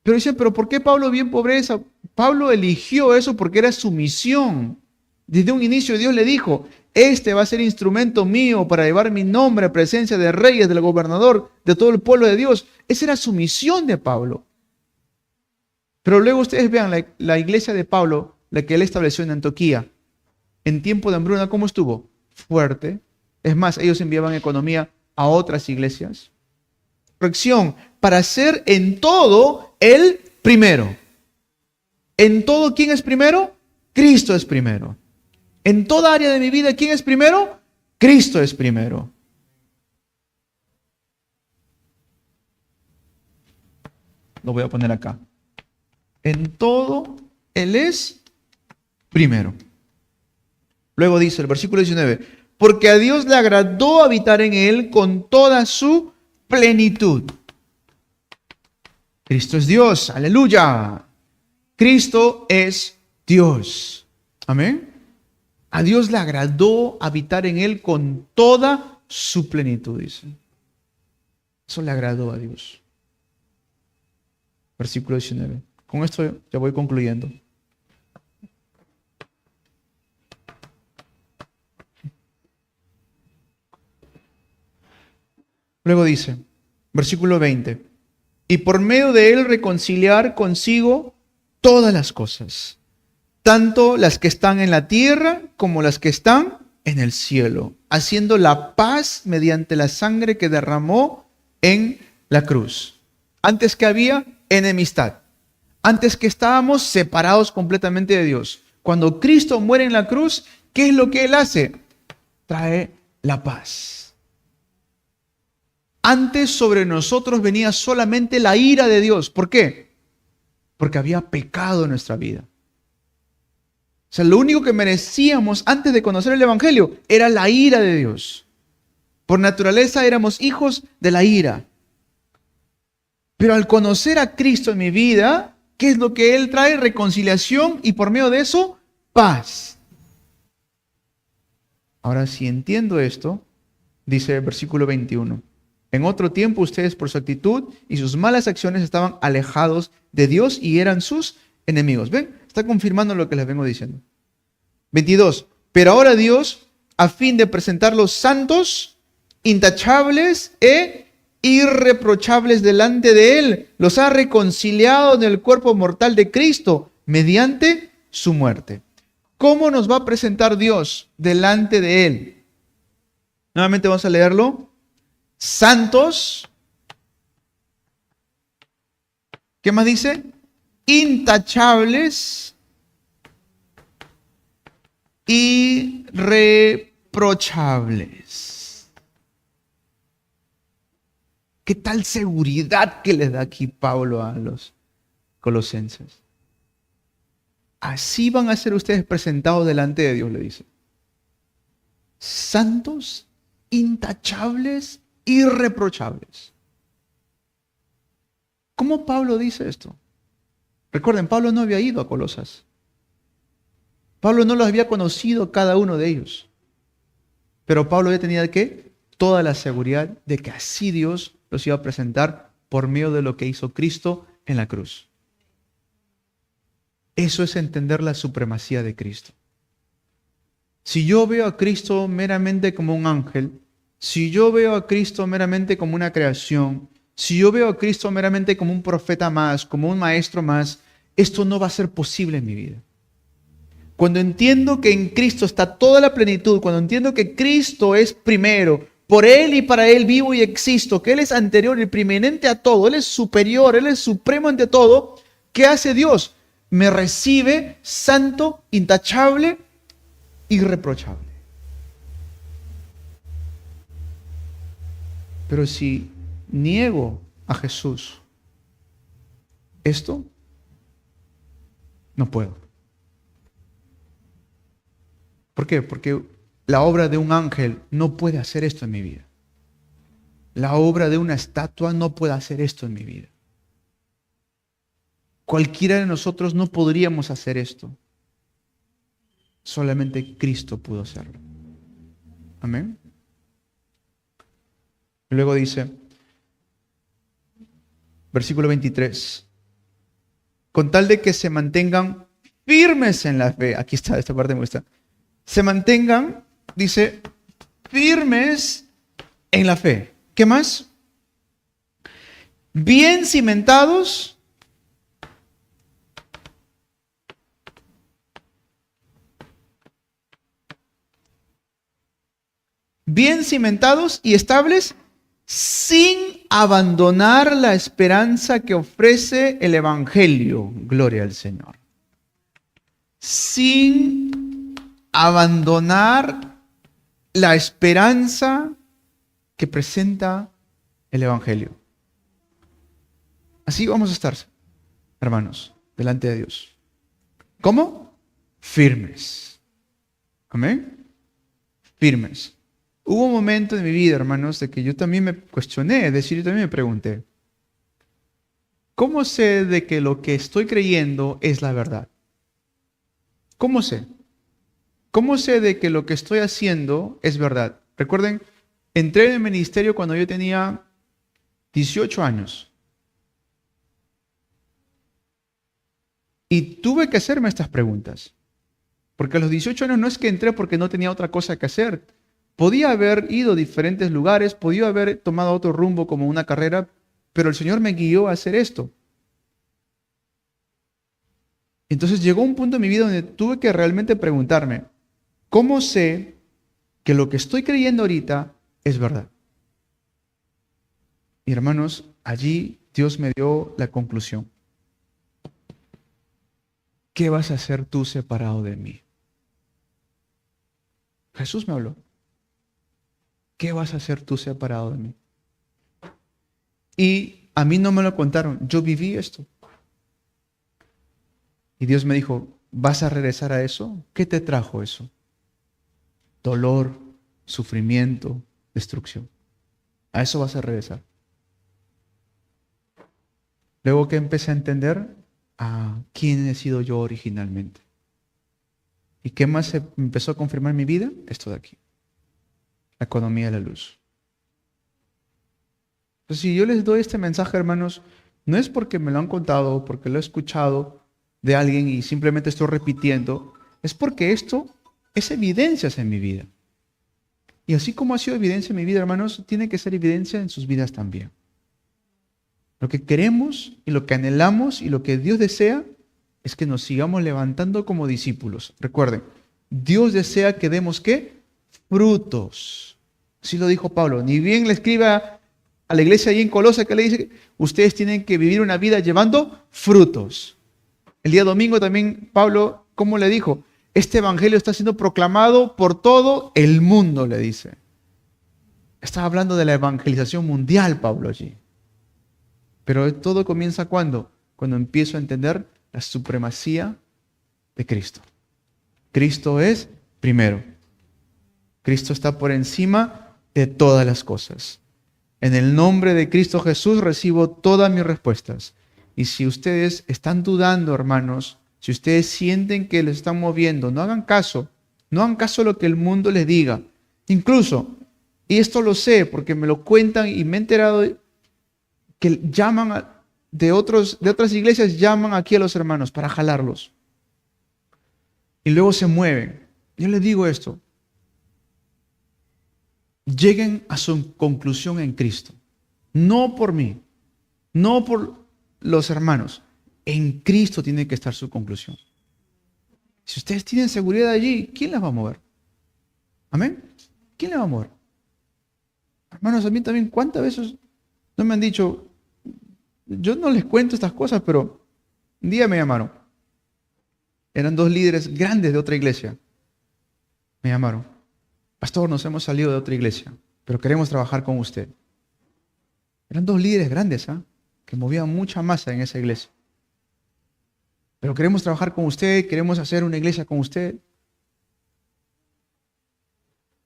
Pero dicen, ¿pero por qué Pablo vio en pobreza? Pablo eligió eso porque era su misión. Desde un inicio Dios le dijo, este va a ser instrumento mío para llevar mi nombre a presencia de reyes, del gobernador, de todo el pueblo de Dios. Esa era su misión de Pablo. Pero luego ustedes vean la iglesia de Pablo, la que él estableció en Antioquía, en tiempo de hambruna, ¿cómo estuvo? Fuerte. Es más, ellos enviaban economía a otras iglesias. Corrección, para ser en todo el primero. En todo, ¿quién es primero? Cristo es primero. En toda área de mi vida, ¿quién es primero? Cristo es primero. Lo voy a poner acá. En todo, Él es primero. Luego dice el versículo 19, porque a Dios le agradó habitar en Él con toda su plenitud. Cristo es Dios, aleluya. Cristo es Dios. Amén. A Dios le agradó habitar en Él con toda su plenitud, dice. Eso le agradó a Dios. Versículo 19. Con esto ya voy concluyendo. Luego dice, versículo 20, y por medio de Él reconciliar consigo todas las cosas, tanto las que están en la tierra como las que están en el cielo, haciendo la paz mediante la sangre que derramó en la cruz. Antes que había enemistad, antes que estábamos separados completamente de Dios. Cuando Cristo muere en la cruz, ¿qué es lo que Él hace? Trae la paz. Antes sobre nosotros venía solamente la ira de Dios. ¿Por qué? Porque había pecado en nuestra vida. O sea, lo único que merecíamos antes de conocer el Evangelio era la ira de Dios. Por naturaleza éramos hijos de la ira. Pero al conocer a Cristo en mi vida, ¿qué es lo que Él trae? Reconciliación y por medio de eso, paz. Ahora, si entiendo esto, dice el versículo 21. En otro tiempo ustedes por su actitud y sus malas acciones estaban alejados de Dios y eran sus enemigos. ¿Ven? Está confirmando lo que les vengo diciendo. 22. Pero ahora Dios, a fin de presentarlos santos, intachables e irreprochables delante de Él, los ha reconciliado en el cuerpo mortal de Cristo mediante su muerte. ¿Cómo nos va a presentar Dios delante de Él? Nuevamente vamos a leerlo. Santos. ¿Qué más dice? Intachables, irreprochables. ¿Qué tal seguridad que le da aquí Pablo a los colosenses? Así van a ser ustedes presentados delante de Dios, le dice. Santos, intachables, irreprochables. ¿Cómo Pablo dice esto? Recuerden, Pablo no había ido a Colosas. Pablo no los había conocido cada uno de ellos. Pero Pablo ya tenía ¿qué? Toda la seguridad de que así Dios los iba a presentar por medio de lo que hizo Cristo en la cruz. Eso es entender la supremacía de Cristo. Si yo veo a Cristo meramente como un ángel, si yo veo a Cristo meramente como una creación, si yo veo a Cristo meramente como un profeta más, como un maestro más, esto no va a ser posible en mi vida. Cuando entiendo que en Cristo está toda la plenitud, cuando entiendo que Cristo es primero, por Él y para Él vivo y existo, que Él es anterior y preeminente a todo, Él es superior, Él es supremo ante todo, ¿qué hace Dios? Me recibe santo, intachable, irreprochable. Pero si niego a Jesús, esto no puedo. ¿Por qué? Porque la obra de un ángel no puede hacer esto en mi vida. La obra de una estatua no puede hacer esto en mi vida. Cualquiera de nosotros no podríamos hacer esto. Solamente Cristo pudo hacerlo. Amén. Luego dice, versículo 23, con tal de que se mantengan firmes en la fe. Aquí está, esta parte me gusta. Se mantengan, dice, firmes en la fe. ¿Qué más? Bien cimentados. Bien cimentados y estables, sin abandonar la esperanza que ofrece el Evangelio. Gloria al Señor. Sin abandonar la esperanza que presenta el Evangelio. Así vamos a estar, hermanos, delante de Dios. ¿Cómo? Firmes. Amén. Firmes. Hubo un momento en mi vida, hermanos, de que yo también me cuestioné, es decir, yo también me pregunté, ¿cómo sé de que lo que estoy creyendo es la verdad? ¿Cómo sé? ¿Cómo sé de que lo que estoy haciendo es verdad? Recuerden, entré en el ministerio cuando yo tenía 18 años. Y tuve que hacerme estas preguntas. Porque a los 18 años no es que entré porque no tenía otra cosa que hacer. Podía haber ido a diferentes lugares, podía haber tomado otro rumbo como una carrera, pero el Señor me guió a hacer esto. Entonces llegó un punto en mi vida donde tuve que realmente preguntarme, ¿cómo sé que lo que estoy creyendo ahorita es verdad? Y hermanos, allí Dios me dio la conclusión. ¿Qué vas a hacer tú separado de mí? Jesús me habló. ¿Qué vas a hacer tú separado de mí? Y a mí no me lo contaron, yo viví esto. Y Dios me dijo, ¿vas a regresar a eso? ¿Qué te trajo eso? Dolor, sufrimiento, destrucción. A eso vas a regresar. Luego que empecé a entender a quién he sido yo originalmente. ¿Y qué más se empezó a confirmar en mi vida? Esto de aquí. La economía de la luz. Entonces, si yo les doy este mensaje, hermanos, no es porque me lo han contado o porque lo he escuchado de alguien y simplemente estoy repitiendo, es porque esto es evidencias en mi vida. Y así como ha sido evidencia en mi vida, hermanos, tiene que ser evidencia en sus vidas también. Lo que queremos y lo que anhelamos y lo que Dios desea es que nos sigamos levantando como discípulos. Recuerden, Dios desea que demos ¿qué? Frutos. Así lo dijo Pablo. Ni bien le escribe a la iglesia ahí en Colosas que le dice, ustedes tienen que vivir una vida llevando frutos. El día domingo también Pablo, ¿cómo le dijo? Este evangelio está siendo proclamado por todo el mundo, le dice. Estaba hablando de la evangelización mundial, Pablo, allí. Pero todo comienza ¿cuándo? Cuando empiezo a entender la supremacía de Cristo. Cristo es primero. Cristo está por encima de todas las cosas. En el nombre de Cristo Jesús recibo todas mis respuestas. Y si ustedes están dudando, hermanos, si ustedes sienten que les están moviendo, no hagan caso. No hagan caso a lo que el mundo les diga. Incluso, y esto lo sé porque me lo cuentan y me he enterado que llaman de otras iglesias, llaman aquí a los hermanos para jalarlos. Y luego se mueven. Yo les digo esto. Lleguen a su conclusión en Cristo. No por mí, no por los hermanos. En Cristo tiene que estar su conclusión. Si ustedes tienen seguridad allí, ¿quién las va a mover? ¿Amén? ¿Quién las va a mover? Hermanos, a mí también, ¿cuántas veces no me han dicho? Yo no les cuento estas cosas, pero un día me llamaron. Eran 2 líderes grandes de otra iglesia. Me llamaron. Pastor, nos hemos salido de otra iglesia, pero queremos trabajar con usted. Eran 2 líderes grandes, que movían mucha masa en esa iglesia. Pero queremos trabajar con usted, queremos hacer una iglesia con usted.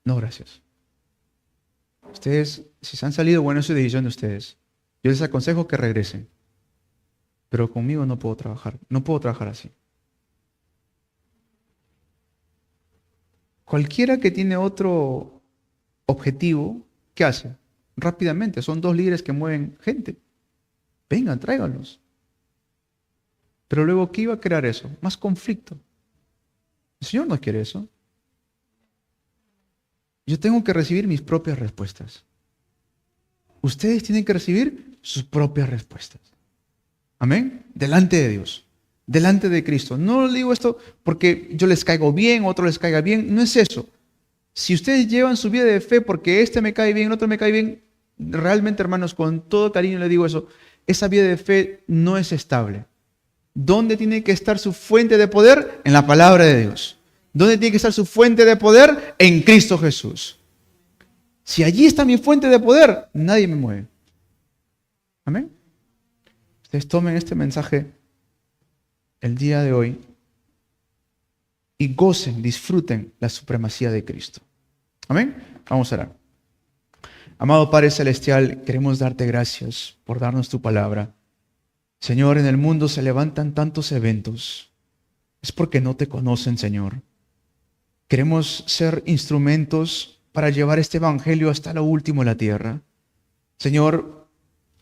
No, gracias. Ustedes, si se han salido, bueno, es su decisión de ustedes. Yo les aconsejo que regresen. Pero conmigo no puedo trabajar. No puedo trabajar así. Cualquiera que tiene otro objetivo, ¿qué hace? Rápidamente, son 2 líderes que mueven gente. Vengan, tráiganlos. Pero luego, ¿qué iba a crear eso? Más conflicto. El Señor no quiere eso. Yo tengo que recibir mis propias respuestas. Ustedes tienen que recibir sus propias respuestas. Amén. Delante de Dios. Delante de Cristo. No digo esto porque yo les caigo bien, otro les caiga bien. No es eso. Si ustedes llevan su vida de fe porque este me cae bien, el otro me cae bien, realmente, hermanos, con todo cariño les digo eso, esa vida de fe no es estable. ¿Dónde tiene que estar su fuente de poder? En la palabra de Dios. ¿Dónde tiene que estar su fuente de poder? En Cristo Jesús. Si allí está mi fuente de poder, nadie me mueve. Amén. Ustedes tomen este mensaje el día de hoy y gocen, disfruten la supremacía de Cristo. Amén. Vamos a orar. Amado Padre Celestial, queremos darte gracias por darnos tu palabra. Señor, en el mundo se levantan tantos eventos. Es porque no te conocen, Señor. Queremos ser instrumentos para llevar este evangelio hasta lo último de la tierra. Señor,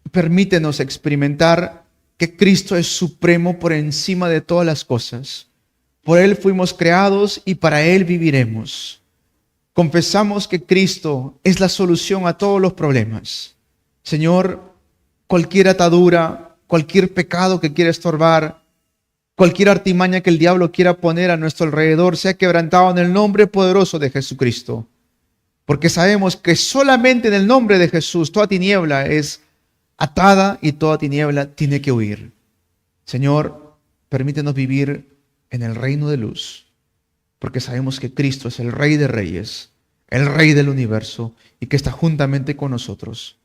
permítenos experimentar que Cristo es supremo por encima de todas las cosas. Por Él fuimos creados y para Él viviremos. Confesamos que Cristo es la solución a todos los problemas. Señor, cualquier atadura, cualquier pecado que quiera estorbar, cualquier artimaña que el diablo quiera poner a nuestro alrededor, sea quebrantado en el nombre poderoso de Jesucristo. Porque sabemos que solamente en el nombre de Jesús toda tiniebla es atada y toda tiniebla tiene que huir. Señor, permítenos vivir en el reino de luz, porque sabemos que Cristo es el Rey de Reyes, el Rey del universo, y que está juntamente con nosotros.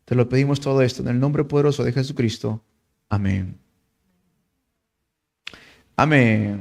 Te lo pedimos todo esto en el nombre poderoso de Jesucristo. Amén. Amén.